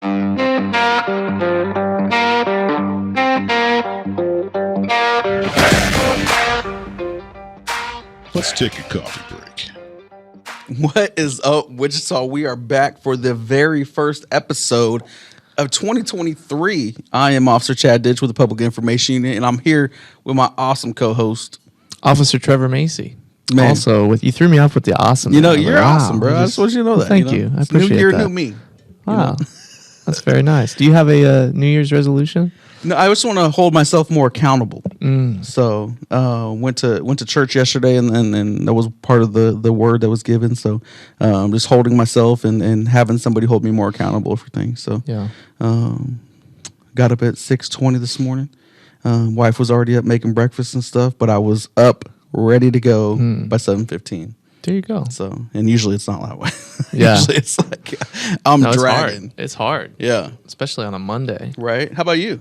Let's take a coffee break. What is up, Wichita? We are back for the very first episode of 2023. I am Officer Chad Ditch with the Public Information Unit, and I'm here with my awesome co-host, Officer Trevor Macy. Man. Also, you threw me off with the awesome. You know, man. you're Wow. awesome, bro. I just want you to know that. Thank you. I appreciate new year, that. new me. Wow, that's very nice. Do you have a New Year's resolution? No, I just want to hold myself more accountable. So, went to church yesterday, and that was part of the word that was given. So, just holding myself and having somebody hold me more accountable for things. So, Yeah. Got up at 6:20 this morning. Wife was already up making breakfast and stuff, but I was up ready to go by 7:15. There you go. So, and usually it's not that way. Yeah. Usually it's like I'm dragging. It's hard. Yeah. Especially on a Monday. Right. How about you?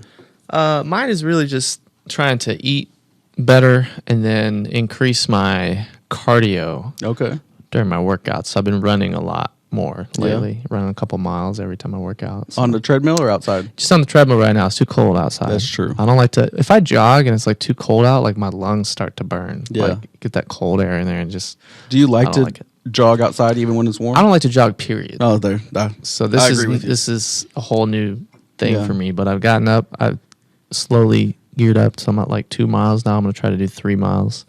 Mine is really just trying to eat better and then increase my cardio Okay. during my workouts. So I've been running a lot more lately, running a couple miles every time I work out. So On the treadmill or outside? just on the treadmill right now. It's too cold outside. That's true. I don't like to. If I jog and it's like too cold out, like my lungs start to burn. Yeah. Like get that cold air in there and just. Do you like I to don't like it. jog outside even when it's warm? I don't like to jog. Period. Oh, there. So I this agree with you. is a whole new thing Yeah. for me. But I've gotten up. I've slowly geared up. So I'm at like 2 miles now. I'm gonna try to do 3 miles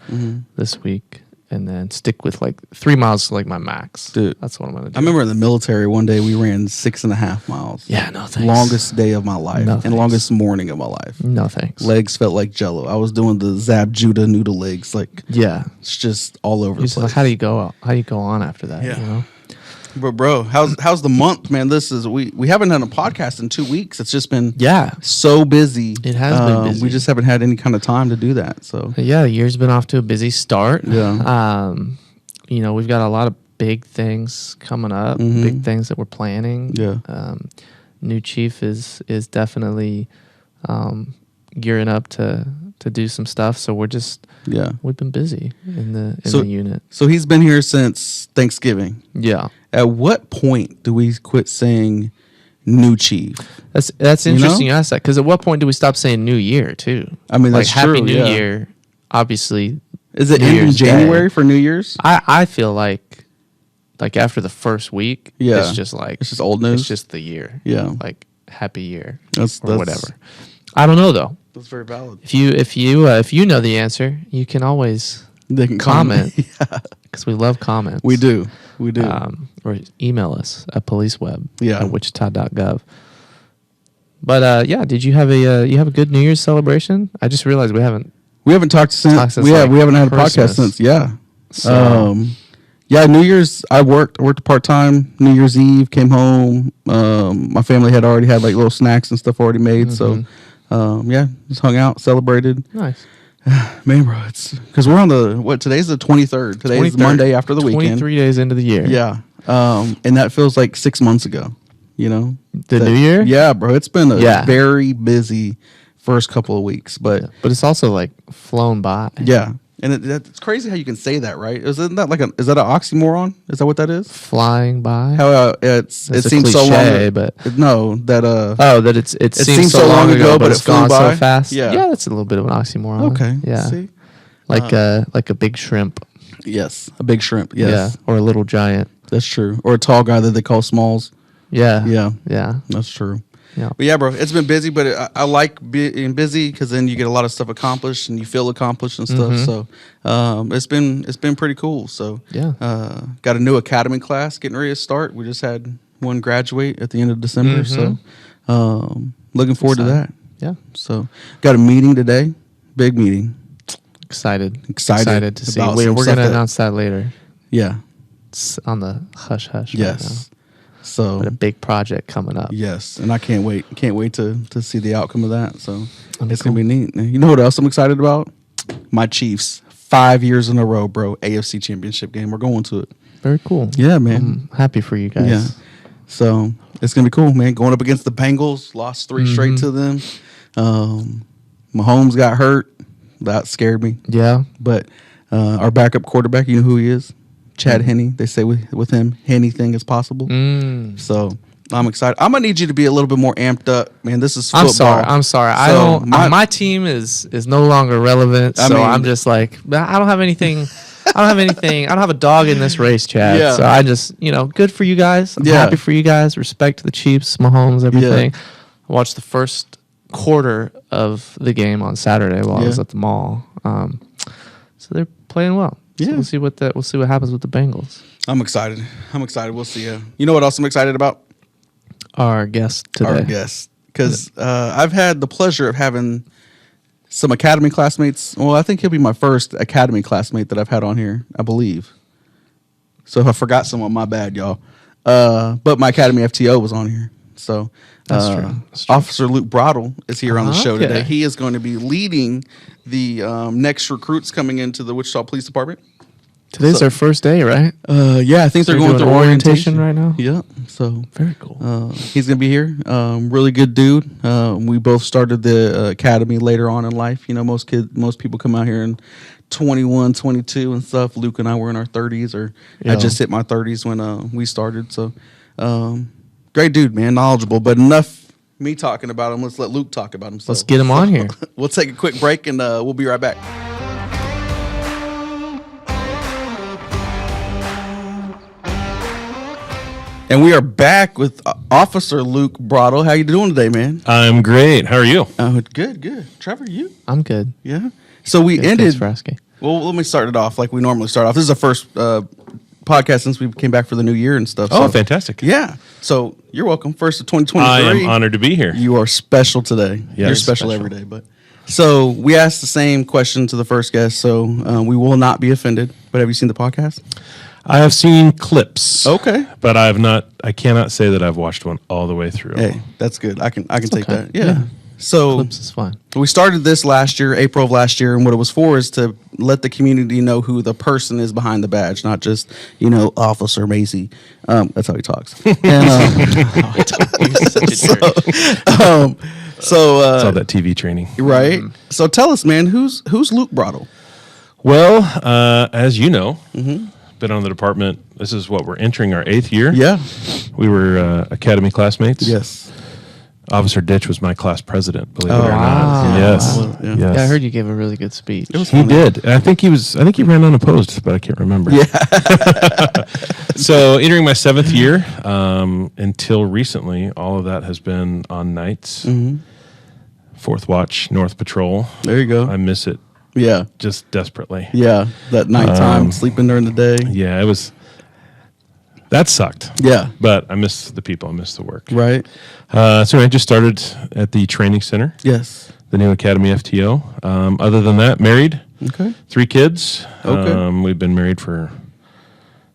this week, and then stick with like 3 miles to like my max. Dude, That's what I'm gonna do. I remember in the military one day we ran 6.5 miles. Yeah, no thanks. Longest day of my life No and thanks. longest morning of my life. No thanks. Legs felt like Jello. I was doing the Zab Judah noodle legs. Like Yeah. it's just all over the Just place. like, how do you go? How do you go on after that? Yeah. You know? But bro, how's the month, man? This is we haven't done a podcast in 2 weeks. It's just been Yeah. so busy. It has been busy. We just haven't had any kind of time to do that. So Yeah, the year's been off to a busy start. Yeah. We've got a lot of big things coming up, big things that we're planning. Yeah. New chief is definitely gearing up to do some stuff. So we've been busy in the unit. So he's been here since Thanksgiving. Yeah. At what point do we quit saying new chief? That's You interesting know? you asked that, because at what point do we stop saying New Year too? I mean, like that's Happy true, New yeah. Year, obviously. Is it New end in Year's Day. January for New Year's? I feel like after the first week, Yeah. it's just like It's just old news? It's just the year. Yeah. Like Happy Year That's or whatever. I don't know though. That's very valid. If you know the answer, you can always They can comment. Yeah, because we love comments. we do. We do. Or email us at policeweb Yeah. at wichita.gov. But did you have a good New Year's celebration? I just realized we haven't. we haven't talked since we like haven't had a Christmas. podcast since. Yeah. So, Yeah, New Year's I worked part time. New Year's Eve came home. My family had already had like little snacks and stuff already made. So yeah, just hung out, celebrated. nice. Man, bro, it's because we're on today's the 23rd. Today's 23rd, Monday after the weekend. 23 days into the year. Yeah. And that feels like 6 months ago, you know? The new year? Yeah, bro. It's been a Yeah. very busy first couple of weeks, but But it's also like flown by. yeah. And it's crazy how you can say that, right? Isn't that is that an oxymoron? Is that what that is? Flying by. How it That's a seems so cliche, long, but no, that that it seems so long ago, but it's flew gone by. so fast. Yeah. Yeah, that's a little bit of an oxymoron. Okay. Yeah. See? Like a big shrimp. Yes, a big shrimp. Yes, Yeah. Or a little giant. that's true. Or a tall guy that they call Smalls. Yeah. Yeah, Yeah. that's true. Yeah. But yeah, bro, it's been busy, but I like being busy because then you get a lot of stuff accomplished and you feel accomplished and stuff. So it's been pretty cool. So Yeah. got a new academy class getting ready to start. We just had one graduate at the end of December, so looking forward to that. Yeah. So got a meeting today, big meeting. Excited to see. about We're some going stuff to that- announce that later. Yeah. It's on the hush hush. Yes. So But a big project coming up. yes, and I can't wait. Can't wait to see the outcome of that. So That'd it's be gonna be neat. You know what else I'm excited about? My Chiefs, 5 years in a row, bro. AFC Championship game. We're going to it. Very cool. Yeah, man. I'm happy for you guys. Yeah. So it's gonna be cool, man. Going up against the Bengals, lost 3 straight to them. Mahomes got hurt. That scared me. Yeah. But our backup quarterback, you know who he is? Chad Henne. They say with him, anything is possible. So I'm excited. I'm gonna need you to be a little bit more amped up, man. This is football. I'm sorry. I So don't. My team is no longer relevant. I So mean- I'm just like, I don't have anything. I don't have anything. I don't have a dog in this race, Chad. Yeah. So I just, good for you guys. I'm happy for you guys. Respect to the Chiefs, Mahomes, everything. I watched the first quarter of the game on Saturday while I was at the mall. So they're playing well. So Yeah. we'll see what happens with the Bengals. I'm excited. We'll see you. You know what else I'm excited about? Our guest today. Our guest, because I've had the pleasure of having some academy classmates. Well, I think he'll be my first academy classmate that I've had on here, I believe. So if I forgot someone, my bad, y'all. But my academy FTO was on here. So That's true. Officer Luke Broddle is here on the show Okay. today. He is going to be leading the next recruits coming into the Wichita Police Department. Today's their first day, right? Yeah, I think they're They're going doing through orientation right now? Yeah, so Very cool. he's gonna be here. Really good dude. We both started the academy later on in life. Most people come out here in 21, 22 and stuff. Luke and I were in our 30s, or I just hit my 30s when we started. So great dude, man, knowledgeable. But enough me talking about him. Let's let Luke talk about himself. Let's get him on here. We'll take a quick break and we'll be right back. And we are back with Officer Luke Broddle. How you doing today, man? I'm great. How are you? Good. Trevor, you? I'm good. Yeah. So we Thanks ended. for asking. Well, let me start it off like we normally start off. This is the first podcast since we came back for the new year and stuff. Oh, So, fantastic. yeah. So you're welcome. First of 2023. I am honored to be here. You are special today. Yeah, You're it's special, special. every day. But so we asked the same question to the first guest. So we will not be offended. But have you seen the podcast? I have seen clips. Okay. But I cannot say that I've watched one all the way through. Hey, that's good. I can take okay. that. Yeah. Yeah. So Clips is fine. we started this last year, April of last year, and what it was for is to let the community know who the person is behind the badge, not just Officer Macy. That's how he talks. And, You're such a jerk. It's all that TV training. right. So tell us, man, who's Luke Broddle? Well, as you know, been on the department. This is what we're entering our 8th year. Yeah. We were academy classmates. Yes. Officer Ditch was my class president, believe it or wow. not. Yes. Wow. Yeah. Yes. Yeah, I heard you gave a really good speech. He did. And I think he ran unopposed, but I can't remember. Yeah. So entering my 7th year, until recently, all of that has been on nights. 4th watch, North Patrol. There you go. I miss it Yeah. just desperately. Yeah. That nighttime, sleeping during the day. Yeah, that sucked. Yeah. But I miss the people. I miss the work. Right. So I just started at the training center, Yes. the new Academy FTO. Other than that, married, Okay. 3 kids. Okay. We've been married for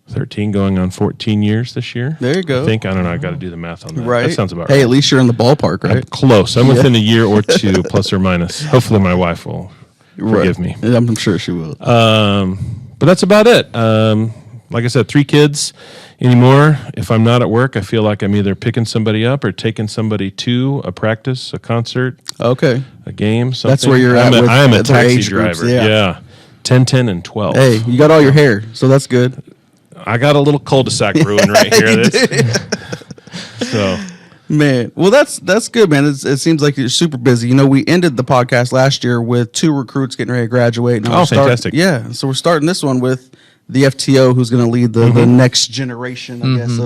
13, going on 14 years this year. There you go. I don't know. I got to do the math on that. Right. That sounds about Hey, right. at least you're in the ballpark, I'm right? close. I'm within a year or two, plus or minus. Hopefully, my wife will forgive me. Yeah, I'm sure she will. But that's about it. Like I said, 3 kids anymore. If I'm not at work, I feel like I'm either picking somebody up or taking somebody to a practice, a concert, Okay. a game. Something. That's where you're at with I am a their taxi age groups, driver. yeah. 10, 10, and 12. Hey, you got all your hair, so that's good. I got a little cul-de-sac brewing right here. So Man, well, that's good, man. It seems like you're super busy. We ended the podcast last year with 2 recruits getting ready to graduate. Now Oh, we're fantastic. Yeah, so we're starting this one with the FTO, who's going to lead the next generation, I guess,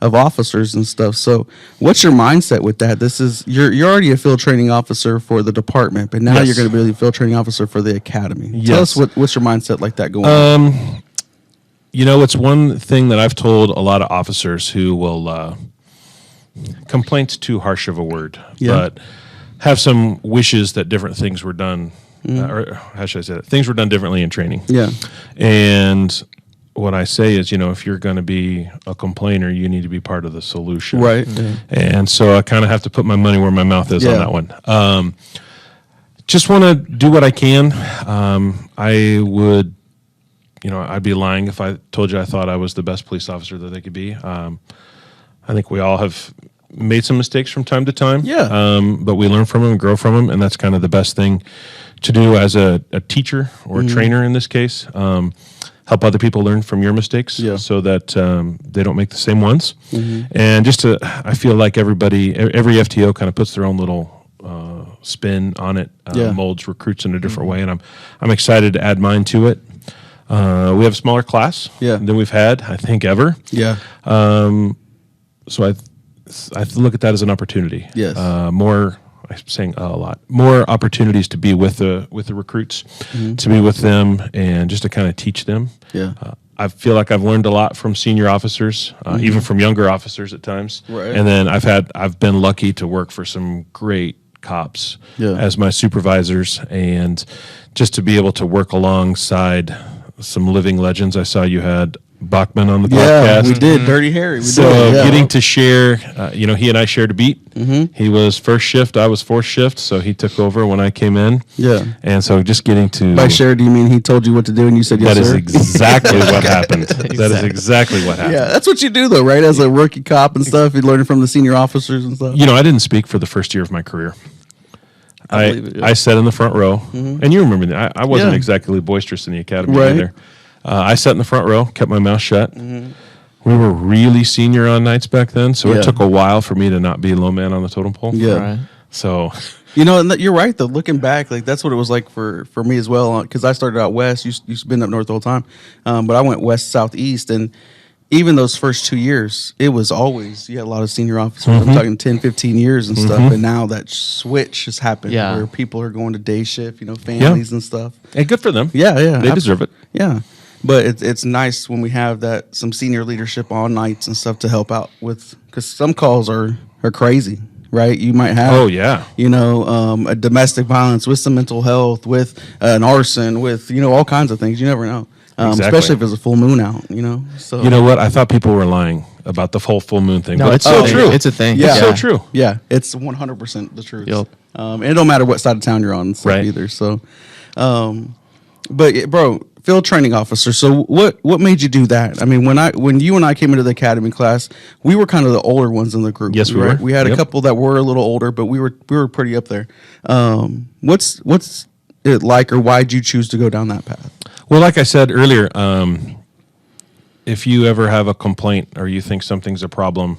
of officers and stuff. So, what's your mindset with that? This is you're already a field training officer for the department, but now Yes. you're going to be the field training officer for the academy. Yes. Tell us what's your mindset like that going on? it's one thing that I've told a lot of officers who will complaint's too harsh of a word, Yeah. but have some wishes that different things were done, or how should I say that? Things were done differently in training. Yeah, And what I say is, if you're going to be a complainer, you need to be part of the solution. right. And so I kind of have to put my money where my mouth is Yeah. on that one. Just want to do what I can. I would, I'd be lying if I told you I thought I was the best police officer that they could be. I think we all have made some mistakes from time to time. Yeah. But we learn from them and grow from them, and that's kind of the best thing to do as a teacher or a trainer in this case. help other people learn from your mistakes, so that they don't make the same ones. And I feel like every FTO kind of puts their own little spin on it, molds recruits in a different way, and I'm excited to add mine to it. We have a smaller class than we've had, I think, ever. So I look at that as an opportunity. I'm saying a lot more opportunities to be with the recruits, to be with them, and just to kind of teach them. I feel like I've learned a lot from senior officers, even from younger officers at times. And then I've been lucky to work for some great cops as my supervisors, and just to be able to work alongside some living legends. I saw you had Bachman on the podcast. We did. Dirty Harry. Getting to share, he and I shared a beat. He was first shift, I was fourth shift, so he took over when I came in. And so just getting to... By share, do you mean he told you what to do and you said yes, sir? That is exactly what happened. That is exactly what happened. Yeah, that's what you do, though, right? As a rookie cop and stuff, you learn from the senior officers and stuff. I didn't speak for the first year of my career. I sat in the front row, and you remember that. I wasn't exactly boisterous in the academy either. I sat in the front row, kept my mouth shut. We were really senior on nights back then, so it took a while for me to not be low man on the totem pole. So, and you're right though. Looking back, like that's what it was like for me as well. Because I started out west, you've been up north the whole time, but I went west, southeast, and even those first 2 years, it was always, you had a lot of senior officers. I'm talking 10, 15 years and stuff. And now that switch has happened where people are going to day shift, families and stuff. And good for them. They deserve it. But it's nice when we have some senior leadership on nights and stuff to help out with, because some calls are crazy, right? You might have, a domestic violence with some mental health, with an arson, with, all kinds of things. You never know. Especially if there's a full moon out, So you know what? I thought people were lying about the full moon thing. No, but it's so true. It's a thing. It's so true. Yeah, it's 100% the truth. And it don't matter what side of town you're on and stuff either. So, but bro, field training officer. So what made you do that? I mean, when you and I came into the academy class, we were kind of the older ones in the group. Yes, we were. We had a couple that were a little older, but we were pretty up there. What's it like, or why'd you choose to go down that path? Well, like I said earlier, if you ever have a complaint or you think something's a problem,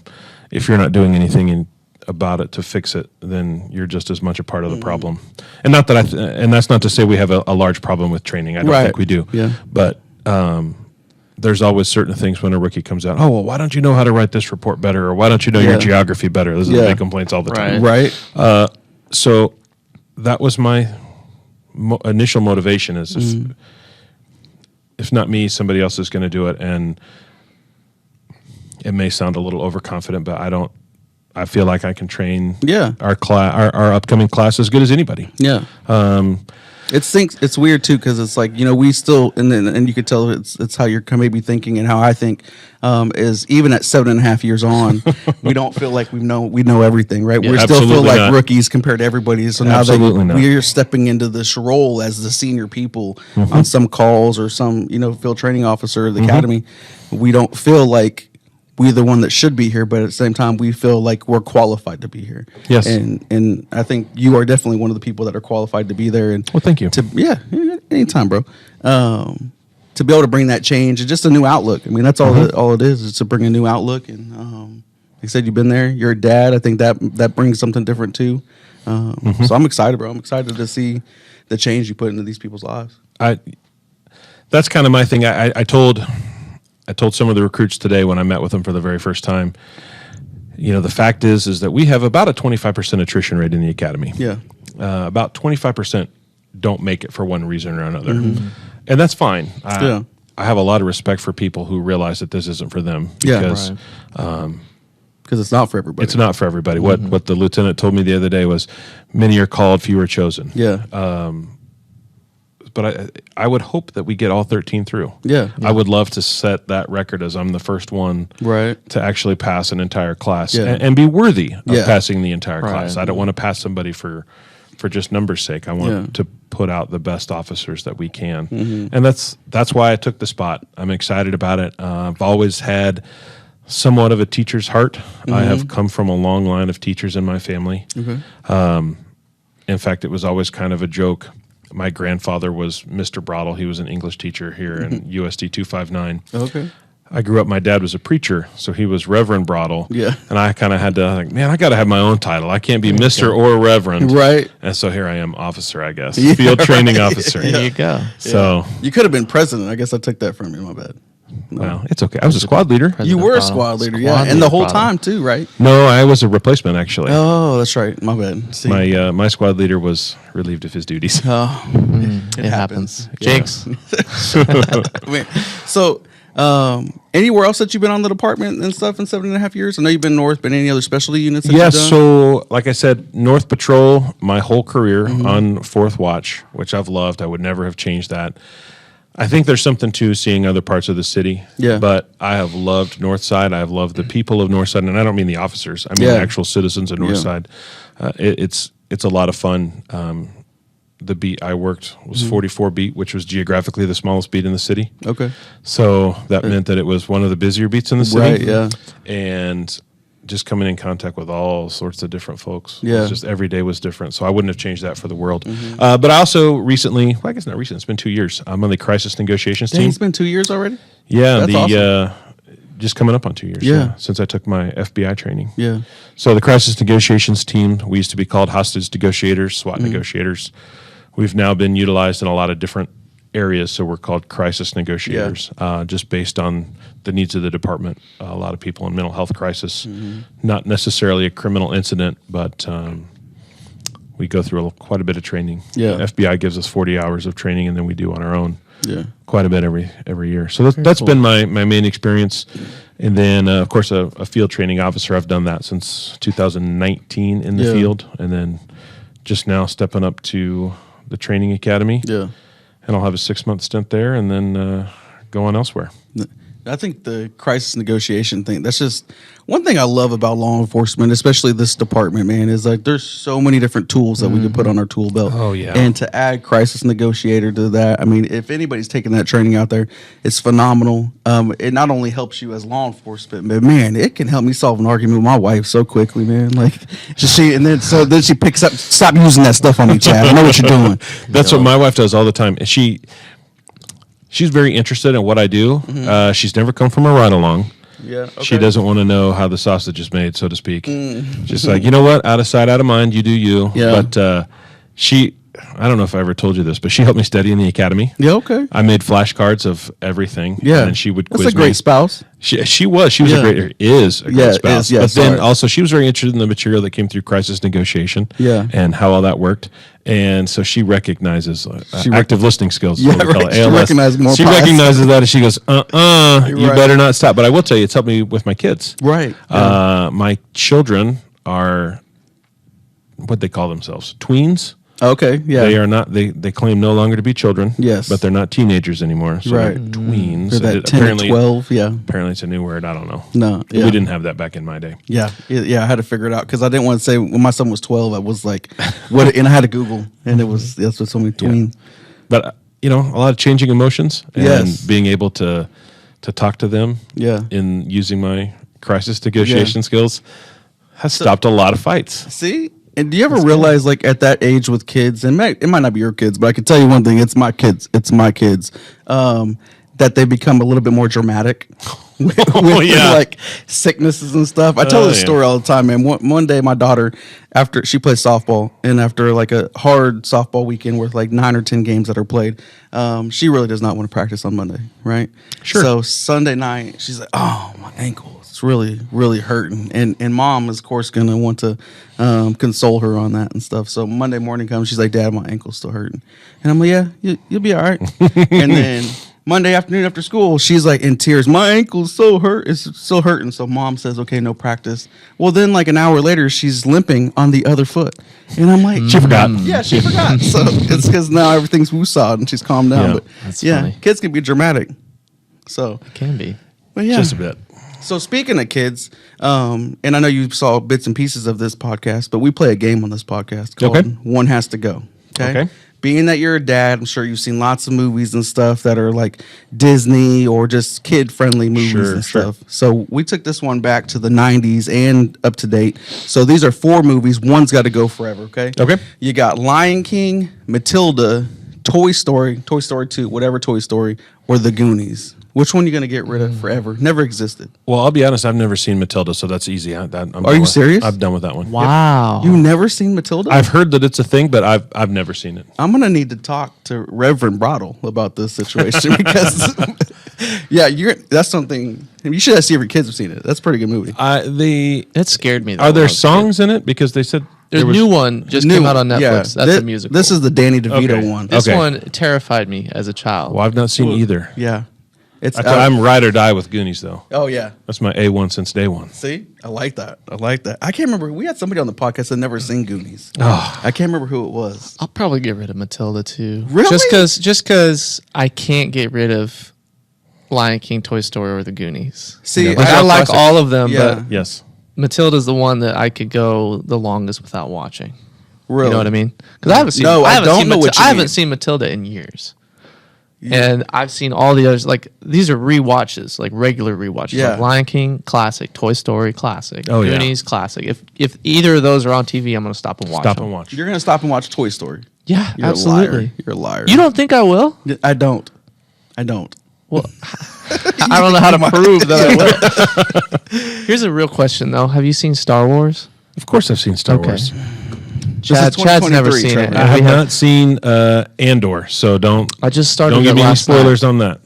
if you're not doing anything about it to fix it, then you're just as much a part of the problem. And not that and that's not to say we have a large problem with training. I don't think we do. But there's always certain things when a rookie comes out. Oh, well, why don't you know how to write this report better, or why don't you know your geography better? Those are the big complaints all the time. So that was my initial motivation is if not me, somebody else is going to do it. And it may sound a little overconfident, but I feel like I can train our upcoming class as good as anybody. It's weird too, because it's like, we still, and you could tell it's how you're maybe thinking and how I think, is even at 7.5 years on, we don't feel like we know everything, right? We still feel like rookies compared to everybody. So now that we're stepping into this role as the senior people on some calls or some, field training officer of the academy, we don't feel like we're the one that should be here, but at the same time, we feel like we're qualified to be here. Yes. And I think you are definitely one of the people that are qualified to be there. And well, thank you. Anytime, bro. To be able to bring that change and just a new outlook. I mean, that's all it is to bring a new outlook. And like I said, you've been there. You're a dad. I think that brings something different too. So I'm excited, bro. I'm excited to see the change you put into these people's lives. That's kind of my thing. I told some of the recruits today when I met with them for the very first time, the fact is that we have about a 25% attrition rate in the academy. About 25% don't make it for one reason or another. And that's fine. I have a lot of respect for people who realize that this isn't for them. Because it's not for everybody. It's not for everybody. What the lieutenant told me the other day was, many are called, few are chosen. But I would hope that we get all 13 through. I would love to set that record as I'm the first one to actually pass an entire class and be worthy of passing the entire class. I don't want to pass somebody for just numbers' sake. I want to put out the best officers that we can. And that's why I took the spot. I'm excited about it. I've always had somewhat of a teacher's heart. I have come from a long line of teachers in my family. In fact, it was always kind of a joke My grandfather was Mr. Broddle. He was an English teacher here in USD 259. Okay. I grew up, my dad was a preacher, so he was Reverend Broddle. Yeah. And I kind of had to, like, man, I got to have my own title. I can't be Mr. or Reverend. Right. And so here I am, officer, I guess. Field training officer. There you go. So, You could have been president. I guess I took that from you. My bad. No. well, it's okay. I was a squad leader. You were a Broddle. squad leader, Squad yeah. And leader, the whole Broddle. time, too, right? No, I was a replacement, actually. Oh, that's right. My bad. See? My squad leader was relieved of his duties. Oh, It happens. Yeah. Jakes. man. So, anywhere else that you've been on the department and stuff in 7.5 years? I know you've been North, but any other specialty units that Yeah, you've done? so like I said, North Patrol, my whole career on 4th Watch, which I've loved. I would never have changed that. I think there's something to seeing other parts of the city. Yeah. But I have loved North Side. I have loved the people of North Side, and I don't mean the officers. I mean Yeah. the actual citizens of North Yeah. Side. It's a lot of fun. The beat I worked was 44 beat, which was geographically the smallest beat in the city. Okay. So that meant that it was one of the busier beats in the city. Right, yeah. And just coming in contact with all sorts of different folks. Yeah. It's just every day was different. So I wouldn't have changed that for the world. But I also recently, well, I guess not recently, it's been 2 years. I'm on the crisis negotiations Dang, team. it's been 2 years already? Yeah. That's the just coming up on 2 years. Yeah. Since I took my FBI training. Yeah. So the crisis negotiations team, we used to be called hostage negotiators, SWAT negotiators. We've now been utilized in a lot of different areas, so we're called crisis negotiators, just based on the needs of the department. A lot of people in mental health crisis, not necessarily a criminal incident, but we go through quite a bit of training. Yeah. The FBI gives us 40 hours of training, and then we do on our own Yeah. quite a bit every year. So that's been my main experience. And then, of course, a field training officer. I've done that since 2019 in the Yeah. field, and then just now stepping up to the training academy. Yeah. And I'll have a 6-month stint there, and then go on elsewhere. I think the crisis negotiation thing, that's just one thing I love about law enforcement, especially this department, man, is like there's so many different tools that we can put on our tool belt. Oh, yeah. And to add crisis negotiator to that, I mean, if anybody's taking that training out there, it's phenomenal. It not only helps you as law enforcement, but man, it can help me solve an argument with my wife so quickly, man. Like, then she picks up, stop using that stuff on me, Chad. I know what you're doing. That's what my wife does all the time. And she's very interested in what I do. She's never come from a ride along. Yeah. She doesn't want to know how the sausage is made, so to speak. Just like, you know what? Out of sight, out of mind. You do you. Yeah. But I don't know if I ever told you this, but she helped me study in the academy. Yeah, okay. I made flashcards of everything. Yeah. And she would That's quiz a great me. spouse. She was Yeah. a great Yeah, spouse. is, yeah, but then sorry. also she was very interested in the material that came through crisis negotiation. Yeah. And how all that worked. And so she recognizes She active listening skills. Is Yeah, what we call right. it, She ALS. recognizes more She pies. recognizes that, and she goes, you Right. better not stop. But I will tell you, it's helped me with my kids. Right. My children are what they call themselves, tweens. Okay. Yeah. They are not. They claim no longer to be children. Yes. but they're not teenagers anymore. So Right. they're tweens. They're that And 10 to 12. Yeah. Apparently, it's a new word. I don't know. No. Yeah. We didn't have that back in my day. Yeah. Yeah. I had to figure it out because I didn't want to say when my son was 12, I was like, what? And I had to Google, and that's what told me tween. But a lot of changing emotions and Yes. being able to talk to them. Yeah. In using my crisis negotiation skills has stopped a lot of fights. See? And do you ever realize, like, at that age with kids, and it might not be your kids, but I can tell you one thing: it's my kids. It's my kids. That they become a little bit more dramatic with like sicknesses and stuff. I tell this story all the time, man. One day, my daughter, after she plays softball, and after like a hard softball weekend with like 9 or 10 games that are played, she really does not want to practice on Monday, right? Sure. So Sunday night, she's like, "Oh, my ankle. It's really, really hurting." And mom is, of course, going to want to console her on that and stuff. So Monday morning comes, she's like, "Dad, my ankle's still hurting." And I'm like, "Yeah, you'll be all right." And then Monday afternoon after school, she's like in tears. "My ankle's so hurt. It's still hurting." So mom says, "Okay, no practice." Well, then like an hour later, she's limping on the other foot. And I'm like, She forgot. Yeah, she forgot. So it's because now everything's woosah and she's calmed down. Yeah, but that's yeah, funny. kids can be dramatic. So, It can be. but yeah. Just a bit. So speaking of kids, and I know you saw bits and pieces of this podcast, but we play a game on this podcast called Okay. One Has to Go. Okay. Being that you're a dad, I'm sure you've seen lots of movies and stuff that are like Disney or just kid-friendly movies and Sure. stuff. So we took this one back to the 90s and up to date. So these are 4 movies. One's got to go forever, okay? Okay. You got Lion King, Matilda, Toy Story, Toy Story 2, whatever Toy Story, or The Goonies? Which one are you going to get rid of forever? Never existed. Well, I'll be honest. I've never seen Matilda, so that's easy. I'm Are you serious? I'm done with that one. Wow. You never seen Matilda? I've heard that it's a thing, but I've never seen it. I'm going to need to talk to Reverend Broddle about this situation because, yeah, that's something. You should see if your kids have seen it. That's a pretty good movie. It scared me. Though, Are there songs in it? Because they said There's a new one just came out on Netflix. Yeah, That's a musical. This is the Danny DeVito Okay. one. This Okay. one terrified me as a child. Well, I've not seen either. Yeah. It's I'm ride or die with Goonies, though. Oh, yeah. That's my A1 since day one. See? I like that. I can't remember. We had somebody on the podcast that never seen Goonies. Oh. I can't remember who it was. I'll probably get rid of Matilda too. Really? Just because I can't get rid of Lion King, Toy Story, or the Goonies. See, Yeah, Like, those I are like classics. all of them, Yeah. but Yes. Matilda's the one that I could go the longest without watching. Really? You know what I mean? Because I haven't seen. No, I haven't don't seen know what you I mean. haven't seen Matilda in years. And I've seen all the others. Like these are rewatches, like regular rewatches. Yeah. Like Lion King, classic. Toy Story, classic. Oh, yeah. Goonies, classic. If either of those are on TV, I'm gonna stop and watch. Stop them. and watch. You're going to stop and watch Toy Story. Yeah, You're absolutely. a liar. You're a liar. You don't think I will? I don't. I don't. Well, I don't know how to prove that I will. Here's a real question though. Have you seen Star Wars? Of course, I've seen Star Okay. Wars. Chad's never 2023, seen Trevor. it. I and have we have- not seen Andor, so don't I just started give it me any last spoilers night. on that.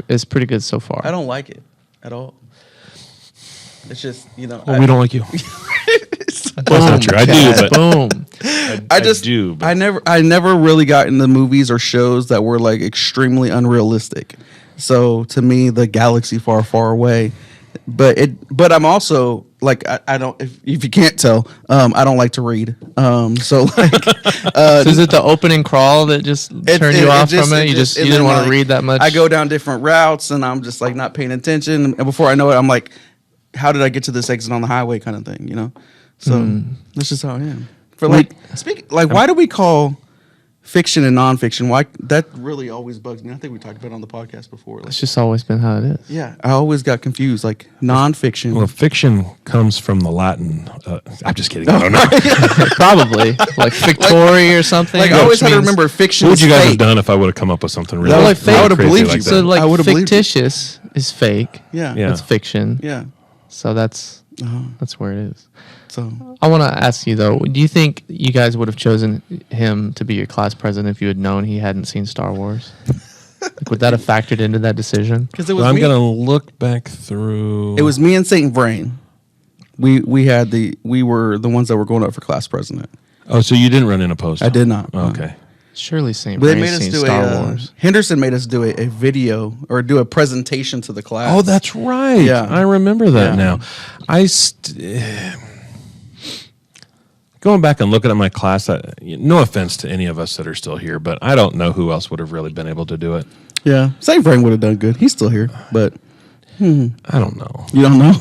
It's pretty good so far. I don't like it at all. It's just, Well, we don't like you. Boom, That's not true. I do, Chad, but boom. I just do. But I never really got into movies or shows that were like extremely unrealistic. So to me, the galaxy far, far away. But I'm also like I don't if you can't tell, I don't like to read. So like So is it the opening crawl that just turned you off from it? You didn't want to read that much. I go down different routes and I'm just like not paying attention. And before I know it, I'm like, how did I get to this exit on the highway kind of thing, So that's just how I am. For why do we call fiction and nonfiction? Why that really always bugs me. I think we talked about it on the podcast before. Like, It's just always been how it is. yeah, I always got confused. Like nonfiction. well, fiction comes from the Latin. I'm just kidding. I don't know. Probably like Victoria or something. like I always had to remember fiction. What would is you guys fake. have done if I would have come up with something really? Well, like fake- I would have crazy believed like you. So that? I like would've believed you. fictitious is fake. Yeah, Yeah. That's fiction. yeah. So that's where it is. So I want to ask you though, do you think you guys would have chosen him to be your class president if you had known he hadn't seen Star Wars? Like, would that have factored into that decision? because it was Well, I'm me. gonna look back through. It was me and Saint Vrain. We were the ones that were going up for class president. Oh, so you didn't run in opposed? I did not. Oh, okay. Surely St. But they Brain's made us seen do Star Wars. Henderson made us do a video or do a presentation to the class. Oh, that's right. Yeah. I remember that Yeah. now. Going back and looking at my class, no offense to any of us that are still here, but I don't know who else would have really been able to do it. Yeah, Saint Vrain would have done good. He's still here, but I don't know. you don't know.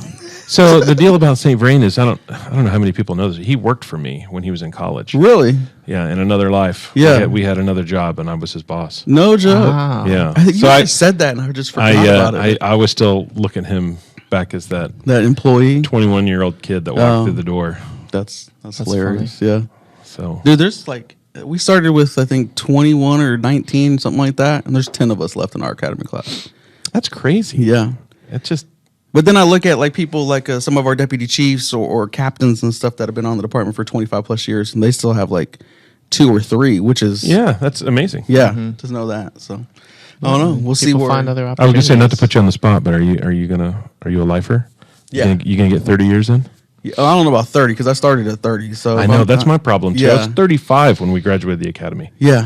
So the deal about St. Vrain is I don't know how many people know this. He worked for me when he was in college. Really? Yeah, in another life. Yeah. we had another job, and I was his boss. No joke. Wow. Yeah. I think you So guys said that, and I just forgot about it. I was still looking at him back as that That employee. 21-year-old kid that walked Oh. through the door. That's hilarious. So Dude, there's like we started with I think 21 or 19, something like that, and there's 10 of us left in our academy class. that's crazy. Yeah. It's just But then I look at like people like some of our deputy chiefs or captains and stuff that have been on the department for 25 plus years, and they still have like 2 or 3, which is that's amazing. to know that. So I don't know. We'll see People where find other I was opportunities. gonna say not to put you on the spot, but are you a lifer? Yeah. You gonna get 30 years in? Yeah, I don't know about 30 because I started at 30. So I if know I'm- that's my problem too. I Yeah. was 35 when we graduated the academy. Yeah.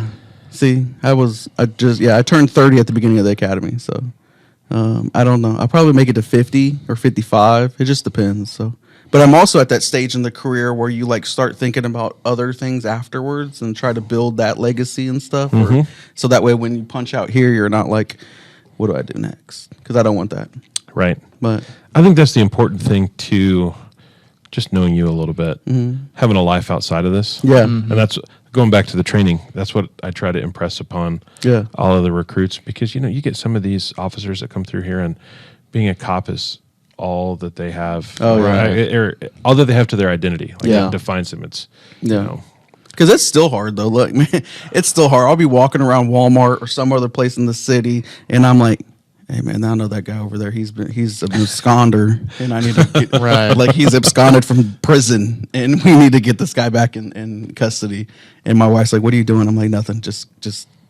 See, I turned 30 at the beginning of the academy. So I don't know. I'll probably make it to 50 or 55. It just depends. So, but I'm also at that stage in the career where you like start thinking about other things afterwards and try to build that legacy and stuff. So that way, when you punch out here, you're not like, what do I do next? Because I don't want that. Right. But I think that's the important thing too. Just knowing you a little bit, having a life outside of this. yeah, And that's going back to the training. That's what I try to impress upon Yeah. all of the recruits, because you get some of these officers that come through here, and being a cop is all that they have. Oh, yeah. or all that they have to their identity. Like Yeah. it defines them. It's Yeah. Because it's still hard though. Look, man, it's still hard. I'll be walking around Walmart or some other place in the city, and I'm like, hey man, I know that guy over there. He's an absconder, and I need to get, Right. like he's absconded from prison, and we need to get this guy back in custody. And my wife's like, "What are you doing?" I'm like, "Nothing. Just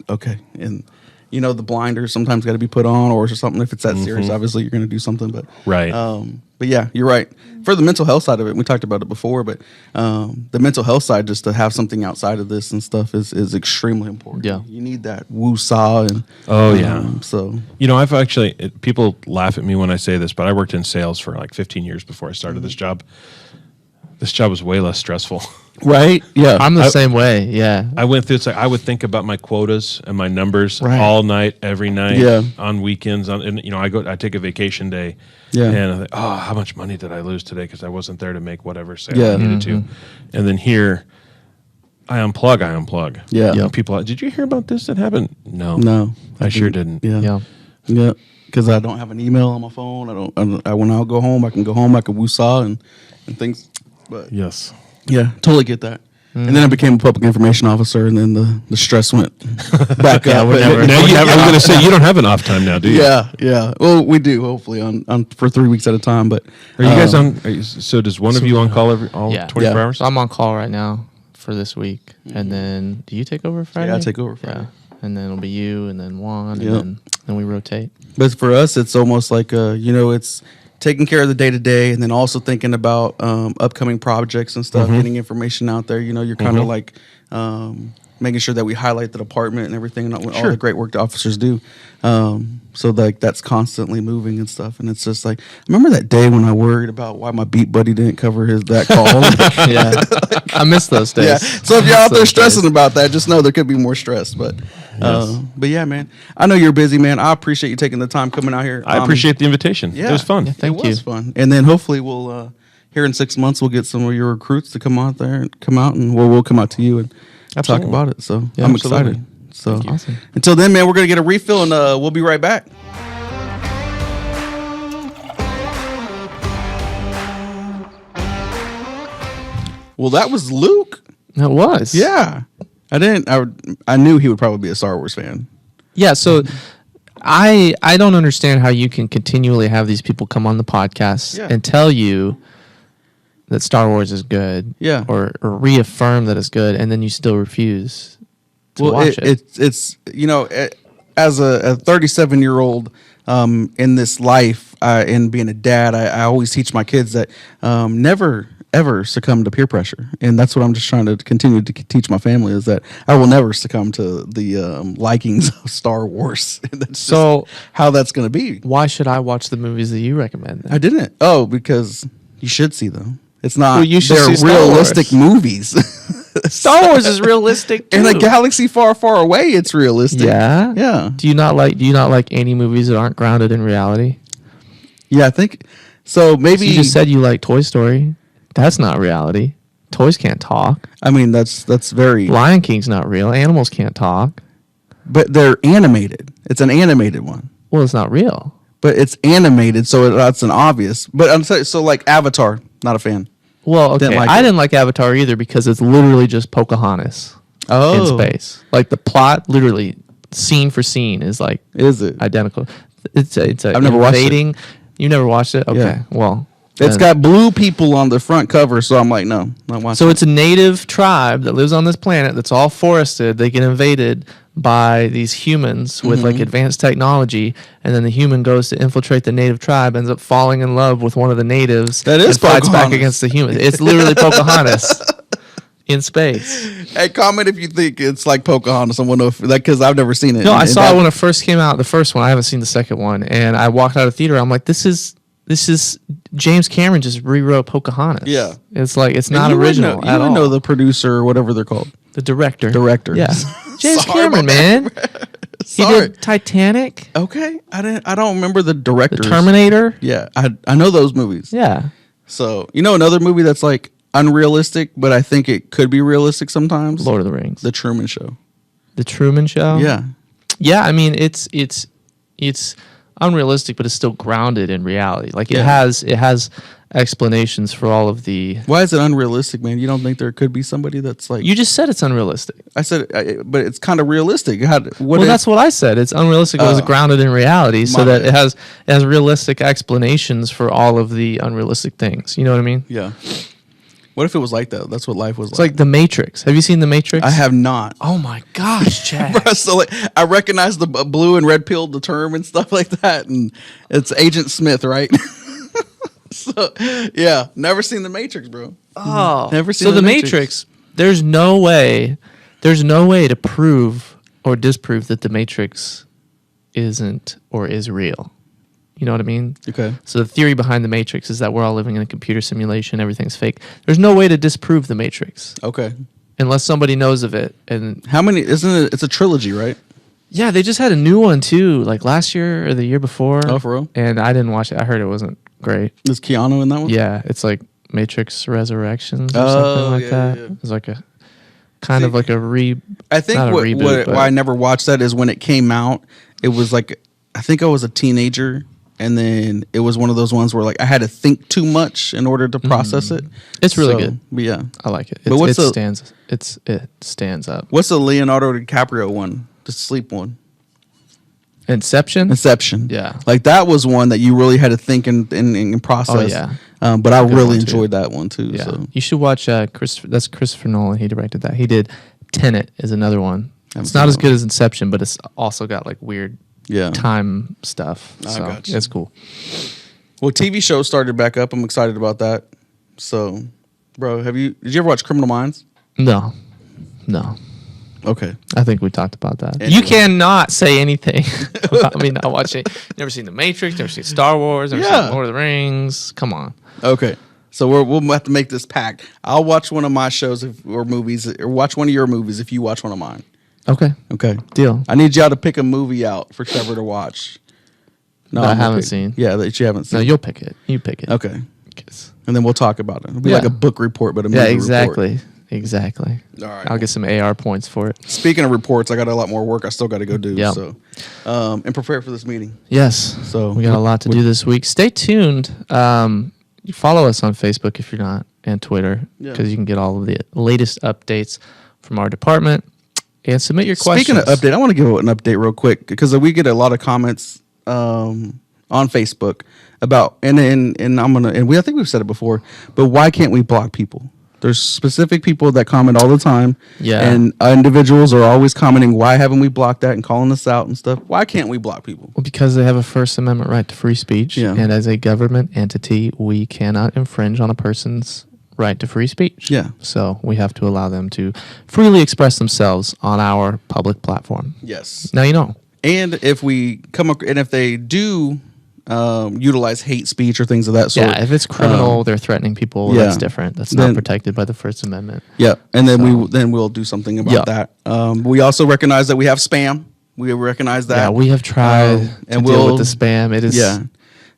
okay." And you know, the blinders sometimes got to be put on, or something. If it's that serious, obviously you're going to do something. But Right. But yeah, you're right. For the mental health side of it, we talked about it before, but the mental health side, just to have something outside of this and stuff is extremely important. Yeah. You need that woo-saw. And, Oh, yeah. So, You know, I've actually, people laugh at me when I say this, but I worked in sales for like 15 years before I started this job. This job was way less stressful. right? Yeah. I'm the same way. Yeah. I went through, it's like I would think about my quotas and my numbers Right. all night, every night, Yeah. on weekends. And, you know, I take a vacation day. Yeah. And I think, oh, how much money did I lose today because I wasn't there to make whatever sale Yeah. I needed to. And then here, I unplug. Yeah. And Yep. people, did you hear about this that happened? No. I sure didn't. Yeah. Yeah. Yeah. Because I don't have an email on my phone. When I'll go home, I can go home, I can woo-saw and things. But Yes. yeah, totally get that. And then I became a public information officer, and then the stress went back up. we're never- Now I'm going to say you don't have an off time now, do you? Yeah. Well, we do hopefully on for 3 weeks at a time. But Are you guys on? So does one of you on call all Yeah. 24 Yeah. hours? So I'm on call right now for this week, and then do you take over Friday? I take over Friday. Yeah, and then it'll be you, and then Juan, Yep. and then we rotate. But for us, it's almost like it's taking care of the day to day, and then also thinking about upcoming projects and stuff, getting information out there. You know, you're kind of like making sure that we highlight the department and everything, and all the great work the officers do. So like that's constantly moving and stuff. And it's just like, remember that day when I worried about why my beat buddy didn't cover that call? Yeah, I miss those days. Yeah. So if you're out there stressing about that, just know there could be more stress. But yeah, man, I know you're busy, man. I appreciate you taking the time coming out here. I appreciate the invitation. Yeah, It was fun. Yeah, thank it was you. fun. And then hopefully we'll here in 6 months we'll get some of your recruits to come out there and come out, and we'll come out to you and talk Absolutely. about it. So Yeah, I'm absolutely. excited. So Awesome. until then, man, we're gonna get a refill and we'll be right back. Well, that was Luke. It was. Yeah, I knew he would probably be a Star Wars fan. Yeah, so I don't understand how you can continually have these people come on the podcast Yeah. and tell you that Star Wars is good, Yeah. or reaffirm that it's good, and then you still refuse to watch it. It's as a 37-year-old in this life and being a dad, I always teach my kids that never ever succumb to peer pressure, and that's what I'm just trying to continue to teach my family, is that I will never succumb to the likings of Star Wars. That's So- just how that's going to be. Why should I watch the movies that you recommend? Then? I didn't. Oh, because you should see them. It's not. Well, you should they're see Star realistic Wars. movies. Star Wars is realistic too. In a galaxy far, far away, it's realistic. Yeah. Yeah. Do you not like any movies that aren't grounded in reality? Yeah, I think so. Maybe You just said you like Toy Story. That's not reality. Toys can't talk. I mean, that's very. Lion King's not real. Animals can't talk. But they're animated. It's an animated one. Well, it's not real. But it's animated, so that's an obvious. But I'm saying, so like Avatar, not a fan. Well, okay. Didn't like I it. didn't like Avatar either because it's literally just Pocahontas in space. Like the plot, literally scene for scene, is like Is it? identical. It's a I've never watched it. invading. You never watched it? Okay. Yeah. Well, It's then- got blue people on the front cover, so I'm like, no, not watching. So it's a native tribe that lives on this planet that's all forested. They get invaded by these humans with Mm-hmm. like advanced technology, and then the human goes to infiltrate the native tribe, ends up falling in love with one of the natives, That is and fights back Pocahontas. against the humans. It's literally Pocahontas in space. Hey, comment if you think it's like Pocahontas. I want to know because I've never seen it. No, I And saw that- it when it first came out. The first one, I haven't seen the second one, and I walked out of the theater. I'm like, this is James Cameron just rewrote Pocahontas. Yeah. It's like it's And not you would original know, at all. You know the producer or whatever they're called. The director. Director. Yeah. James Sorry, Cameron, my man. He Sorry. did Titanic, Okay, I don't remember the The director. Terminator. Yeah, I know those movies. Yeah. So another movie that's like unrealistic, but I think it could be realistic sometimes. Lord of the Rings. The Truman Show. The Truman Show. Yeah. Yeah, I mean it's unrealistic, but it's still grounded in reality. Like Yeah. it has explanations for all of the. Why is it unrealistic, man? You don't think there could be somebody that's like? You just said it's unrealistic. I said, but it's kind of realistic. That's what I said. It's unrealistic. It was grounded in reality, so that it has realistic explanations for all of the unrealistic things. You know what I mean? Yeah. What if it was like that? That's what life was It's like The Matrix. Have you seen The Matrix? I have not. Oh my gosh, Chad. Bro, so like, I recognize the blue and red pill, the term and stuff like that, and it's Agent Smith, right? So yeah, never seen The Matrix, bro. Oh, never seen. So The Matrix. There's no way to prove or disprove that The Matrix isn't or is real. You know what I mean? Okay. So the theory behind The Matrix is that we're all living in a computer simulation. Everything's fake. There's no way to disprove The Matrix. Okay. Unless somebody knows of it. And how many? Isn't it? It's a trilogy, right? Yeah, they just had a new one too, like last year or the year before. Oh, for real? And I didn't watch it. I heard it wasn't great. Is Keanu in that one? Yeah, it's like Matrix Resurrections or something like that. Yeah. It's like a kind of like a I think why I never watched that is when it came out, it was like I think I was a teenager. And then it was one of those ones where like I had to think too much in order to process it. It's really good. But yeah, I like it. But it stands up. What's the Leonardo DiCaprio one? The sleep one. Inception. Yeah, like that was one that you really had to think and process. Oh yeah. But I really enjoyed that one too. Yeah. So you should watch That's Christopher Nolan. He directed that. He did Tenet is another one. It's not as good as Inception, but it's also got like weird time stuff. So it's cool. Well, TV shows started back up. I'm excited about that. So, bro, did you ever watch Criminal Minds? No. Okay. I think we talked about that. Anyway. You cannot say anything about me not watching. Never seen The Matrix, never seen Star Wars, never seen Lord of the Rings. Come on. Okay. So we'll have to make this pact. I'll watch one of my shows or movies, or watch one of your movies if you watch one of mine. Okay. Deal. I need y'all to pick a movie out for Trevor to watch. No, I haven't seen. Yeah, that you haven't seen. No, you'll pick it. You pick it. Okay. And then we'll talk about it. It'll be like a book report, but a movie report. Exactly. All right. I'll get some AR points for it. Speaking of reports, I got a lot more work I still got to go do. Yep. So, and prepare for this meeting. Yes. So we got a lot to do this week. Stay tuned. You follow us on Facebook if you're not, and Twitter, because you can get all of the latest updates from our department. And submit your questions. Speaking of update, I want to give an update real quick because we get a lot of comments on Facebook about I think we've said it before, but why can't we block people? There's specific people that comment all the time, and individuals are always commenting, why haven't we blocked that, and calling us out and stuff. Why can't we block people? Well, because they have a First Amendment right to free speech, and as a government entity, we cannot infringe on a person's right to free speech. Yeah. So we have to allow them to freely express themselves on our public platform. Yes. Now you know. And if they do utilize hate speech or things of that sort. Yeah, if it's criminal, they're threatening people. That's different. That's not protected by the First Amendment. Yeah, and then we'll do something about that. We also recognize that we have spam. We recognize that. Yeah, we have tried to deal with the spam. It is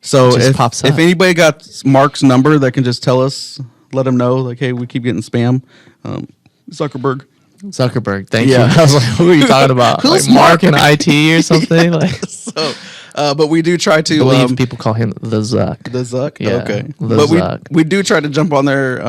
So pops up. If anybody got Mark's number that can just tell us, let him know, like, hey, we keep getting spam. Zuckerberg, thank you. I was like, who are you talking about? Who's like Mark in IT or something? Like, so, but we do try to. I believe people call him the Zuck. The Zuck? Yeah, okay. Zuck. We do try to jump on there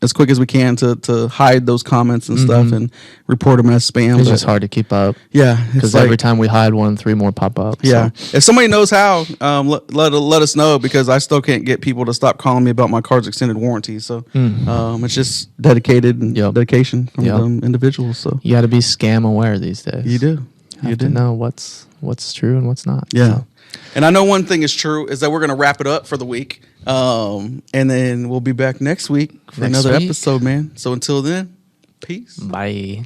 as quick as we can to hide those comments and stuff and report them as spam. It's just hard to keep up. Yeah. Because every time we hide one, 3 more pop up. Yeah. So. If somebody knows how, let us know, because I still can't get people to stop calling me about my car's extended warranty. So it's just dedication from them individuals. So you got to be scam aware these days. You do. You have to know what's true and what's not. Yeah. So. And I know one thing is true is that we're going to wrap it up for the week. And then we'll be back next week for another episode, man. So until then, peace. Bye.